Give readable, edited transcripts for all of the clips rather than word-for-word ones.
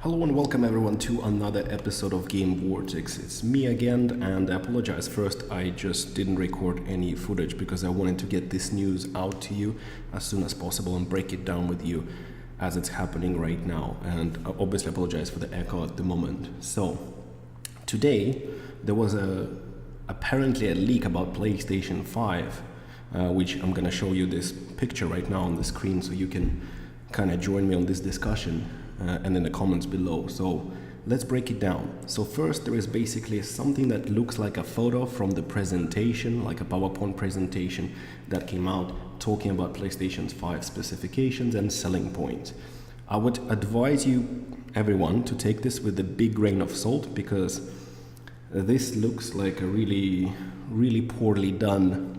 Hello and welcome everyone to another episode of Game Vortex. It's me again, and I apologize. First, I just didn't record any footage because I wanted to get this news out to you as soon as possible and break it down with you as it's happening right now. And I obviously apologize for the echo at the moment. So, today there was apparently a leak about PlayStation 5, which I'm gonna show you this picture right now on the screen so you can kind of join me on this discussion. And in the comments below. So let's break it down. So first, there is basically something that looks like a photo from the presentation, like a PowerPoint presentation that came out talking about PlayStation 5 specifications and selling points. I would advise you, everyone, to take this with a big grain of salt because this looks like a really poorly done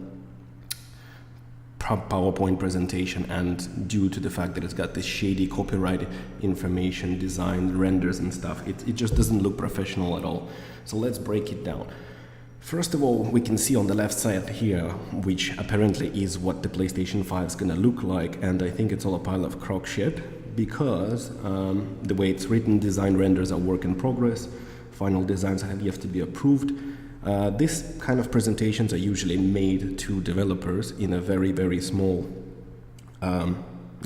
PowerPoint presentation, and due to the fact that it's got this shady copyright information, design, renders and stuff, it just doesn't look professional at all. So let's break it down. First of all, we can see on the left side here, which apparently is what the PlayStation 5 is gonna look like, and I think it's all a pile of crock shit because the way it's written, design renders are work in progress, final designs have yet to be approved. This kind of presentations are usually made to developers in a very small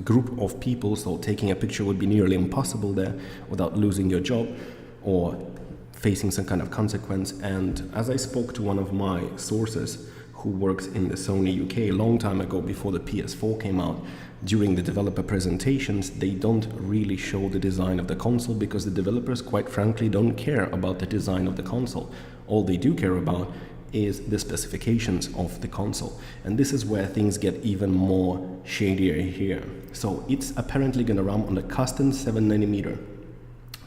group of people, so taking a picture would be nearly impossible there without losing your job or facing some kind of consequence. And as I spoke to one of my sources who works in the Sony UK a long time ago, before the PS4 came out, during the developer presentations they don't really show the design of the console because the developers, quite frankly, don't care about the design of the console. All they do care about is the specifications of the console, and this is where things get even more shadier here. So it's apparently going to run on a custom 7nm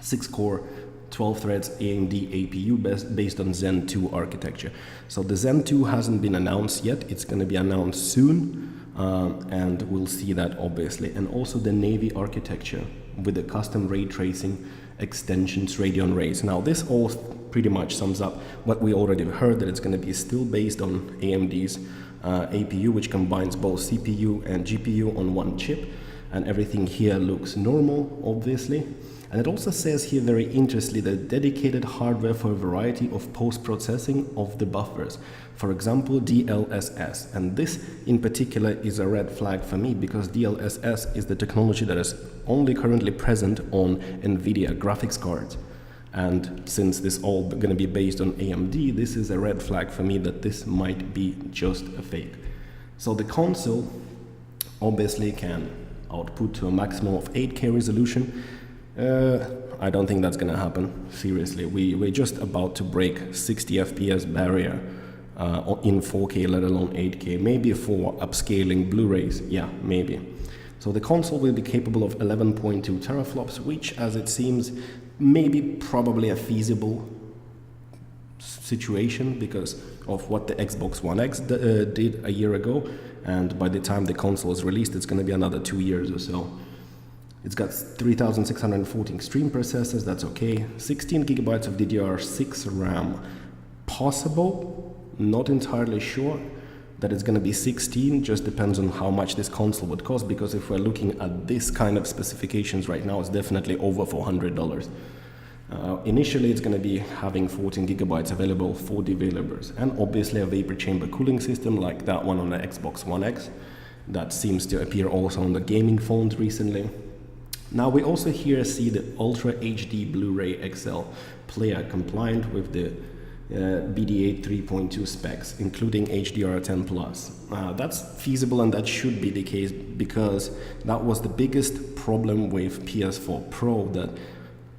6-core 12 threads AMD APU based on Zen 2 architecture. So the Zen 2 hasn't been announced yet, it's going to be announced soon, and we'll see that obviously. And also the Navy architecture with the custom ray tracing extensions, Radeon Rays. Now this all pretty much sums up what we already heard, that it's going to be still based on AMD's APU, which combines both CPU and GPU on one chip, and everything here looks normal, obviously. And it also says here, very interestingly, that dedicated hardware for a variety of post-processing of the buffers, for example DLSS. And this in particular is a red flag for me because DLSS is the technology that is only currently present on NVIDIA graphics cards. And since this all going to be based on AMD, this is a red flag for me that this might be just a fake. So the console obviously can output to a maximum of 8K resolution. I don't think that's gonna happen, seriously. We're just about to break 60 FPS barrier in 4K, let alone 8K. Maybe for upscaling Blu-rays, yeah, maybe. So the console will be capable of 11.2 teraflops, which, as it seems, maybe probably a feasible situation because of what the Xbox One X did a year ago, and by the time the console is released, it's gonna be another 2 years or so. It's got 3614 stream processors, that's okay. 16 gigabytes of DDR6 RAM. Possible, not entirely sure that it's going to be 16, just depends on how much this console would cost, because if we're looking at this kind of specifications right now, it's definitely over $400. Initially, it's going to be having 14 gigabytes available for developers, and obviously a vapor chamber cooling system like that one on the Xbox One X. That seems to appear also on the gaming phones recently. Now we also here see the Ultra HD Blu-ray XL player compliant with the BDA 3.2 specs, including HDR10+. That's feasible, and that should be the case because that was the biggest problem with PS4 Pro, that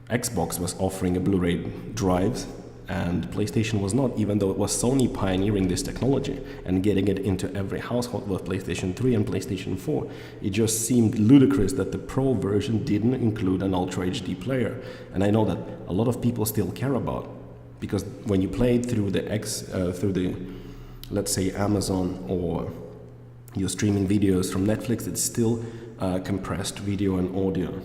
Xbox was offering a Blu-ray drives and PlayStation was not, even though it was Sony pioneering this technology and getting it into every household with PlayStation 3 and PlayStation 4. It just seemed ludicrous that the Pro version didn't include an Ultra HD player. And I know that a lot of people still care about, because when you play through the let's say Amazon, or you're streaming videos from Netflix, it's still compressed video and audio.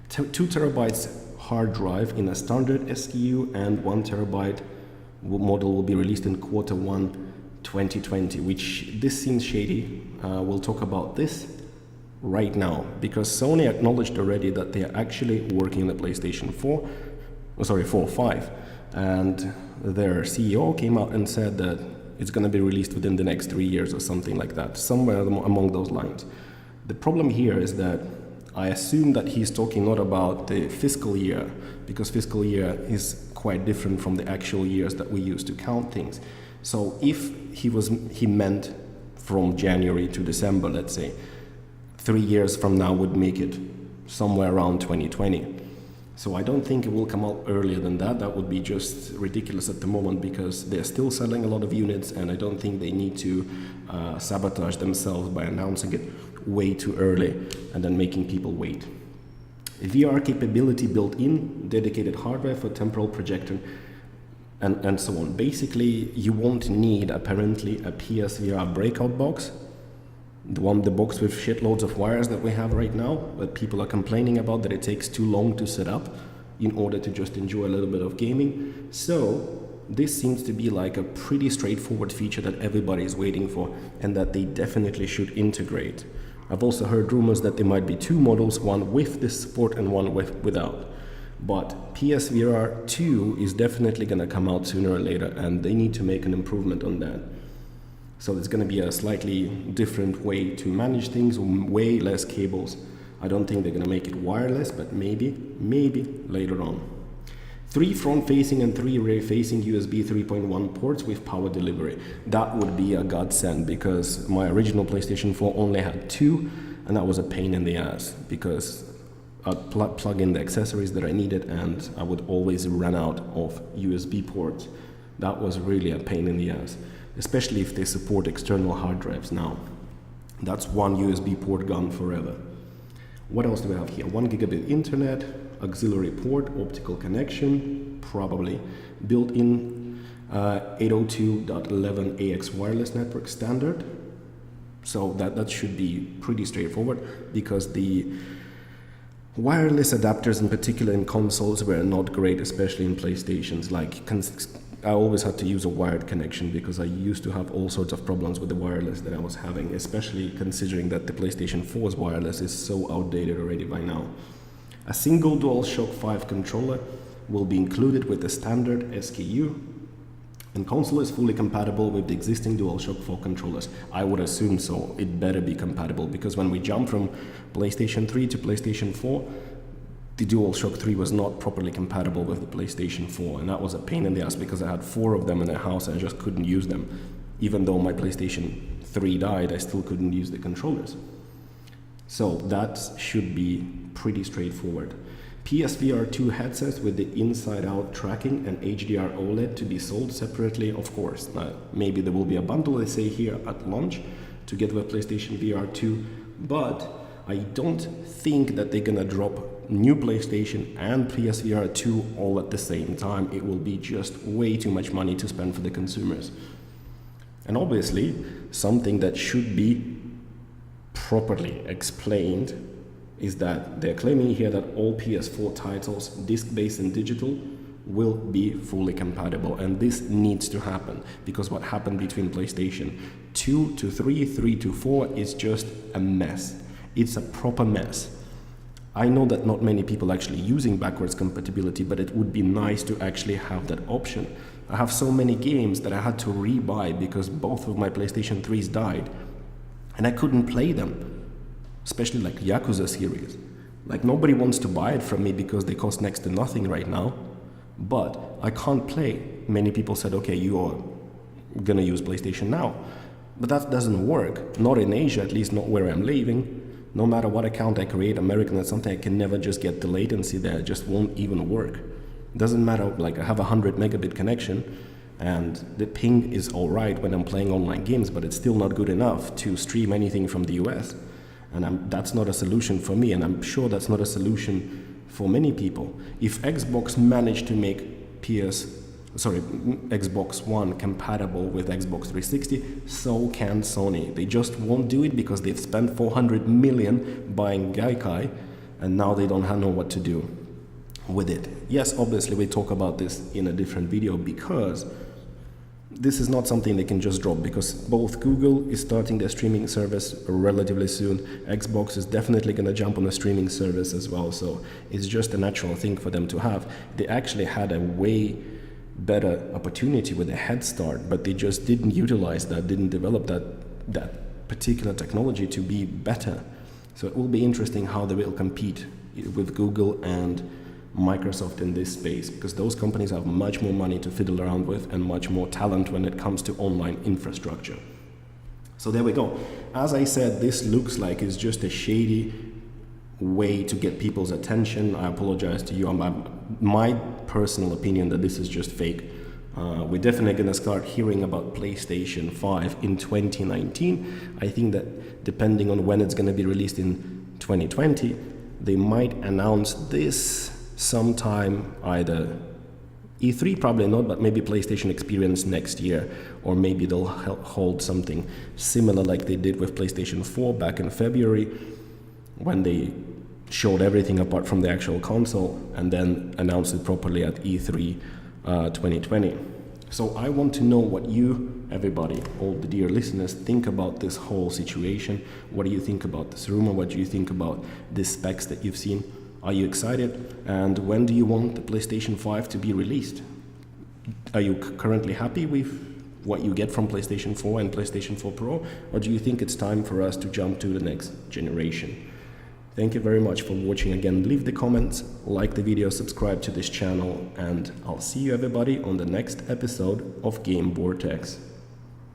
2 terabytes hard drive in a standard SKU, and 1 terabyte model will be released in Q1 2020, which this seems shady. We'll talk about this right now, because Sony acknowledged already that they are actually working on the PlayStation 4, 5, and their CEO came out and said that it's going to be released within the next 3 years or something like that, somewhere among those lines. The problem here is that I assume that he's talking not about the fiscal year, because fiscal year is quite different from the actual years that we use to count things. So if he meant from January to December, let's say, 3 years from now would make it somewhere around 2020. So I don't think it will come out earlier than that. That would be just ridiculous at the moment, because they're still selling a lot of units, and I don't think they need to sabotage themselves by announcing it way too early and then making people wait. VR capability built in, dedicated hardware for temporal projection, and so on. Basically, you won't need apparently a PSVR Breakout Box, the box with shitloads of wires that we have right now, that people are complaining about, that it takes too long to set up in order to just enjoy a little bit of gaming. So this seems to be like a pretty straightforward feature that everybody is waiting for, and that they definitely should integrate. I've also heard rumors that there might be 2 models, one with this support and one without. But PSVR 2 is definitely going to come out sooner or later, and they need to make an improvement on that. So it's going to be a slightly different way to manage things, way less cables. I don't think they're going to make it wireless, but maybe later on. 3 front-facing and 3 rear-facing USB 3.1 ports with power delivery. That would be a godsend, because my original PlayStation 4 only had 2, and that was a pain in the ass, because I'd plug in the accessories that I needed, and I would always run out of USB ports. That was really a pain in the ass, especially if they support external hard drives now. That's one USB port gone forever. What else do we have here? 1 gigabit internet, auxiliary port, optical connection, probably, built-in 802.11ax wireless network standard. So that should be pretty straightforward, because the wireless adapters, in particular in consoles, were not great, especially in PlayStations. Like, I always had to use a wired connection, because I used to have all sorts of problems with the wireless that I was having, especially considering that the PlayStation 4's wireless is so outdated already by now. A single DualShock 5 controller will be included with the standard SKU, and console is fully compatible with the existing DualShock 4 controllers. I would assume so. It better be compatible, because when we jump from PlayStation 3 to PlayStation 4, the DualShock 3 was not properly compatible with the PlayStation 4, and that was a pain in the ass, because I had 4 of them in the house and I just couldn't use them. Even though my PlayStation 3 died, I still couldn't use the controllers. So that should be pretty straightforward. PSVR 2 headsets with the inside-out tracking and HDR OLED to be sold separately, of course. Maybe there will be a bundle, they say here, at launch, together with PlayStation VR 2, but I don't think that they're gonna drop new PlayStation and PSVR 2 all at the same time. It will be just way too much money to spend for the consumers. And obviously, something that should be properly explained is that they're claiming here that all PS4 titles, disc-based and digital, will be fully compatible, and this needs to happen, because what happened between PlayStation 2 to 3, 3 to 4 is just a mess. It's a proper mess. I know that not many people actually using backwards compatibility, but it would be nice to actually have that option. I have so many games that I had to rebuy because both of my PlayStation 3s died, and I couldn't play them. Especially like Yakuza series. Like, nobody wants to buy it from me because they cost next to nothing right now. But I can't play. Many people said, okay, you are gonna use PlayStation now. But that doesn't work. Not in Asia, at least not where I'm living. No matter what account I create, American or something, I can never just get the latency there. It just won't even work. It doesn't matter, like, I have a 100 megabit connection, and the ping is alright when I'm playing online games, but it's still not good enough to stream anything from the US. And that's not a solution for me, and I'm sure that's not a solution for many people. If Xbox managed to make Xbox One compatible with Xbox 360, so can Sony. They just won't do it because they've spent $400 million buying Gaikai, and now they don't know what to do with it. Yes, obviously we talk about this in a different video, because this is not something they can just drop, because both Google is starting their streaming service relatively soon. Xbox is definitely going to jump on a streaming service as well. So it's just a natural thing for them to have. They actually had a way better opportunity with a head start, but they just didn't utilize that, didn't develop that particular technology to be better. So it will be interesting how they will compete with Google and Microsoft in this space, because those companies have much more money to fiddle around with and much more talent when it comes to online infrastructure. So there we go. As I said, this looks like it's just a shady way to get people's attention. I apologize to you. My personal opinion that this is just fake. We're definitely going to start hearing about PlayStation 5 in 2019. I think that depending on when it's going to be released in 2020, they might announce this sometime, either E3, probably not, but maybe PlayStation Experience next year, or maybe they'll hold something similar like they did with PlayStation 4 back in February, when they showed everything apart from the actual console and then announced it properly at E3 2020. So I want to know what you, everybody, all the dear listeners, think about this whole situation. What do you think about this rumor? What do you think about the specs that you've seen? Are you excited? And when do you want the PlayStation 5 to be released? Are you currently happy with what you get from PlayStation 4 and PlayStation 4 Pro? Or do you think it's time for us to jump to the next generation? Thank you very much for watching again. Leave the comments, like the video, subscribe to this channel, and I'll see you everybody on the next episode of Game Vortex.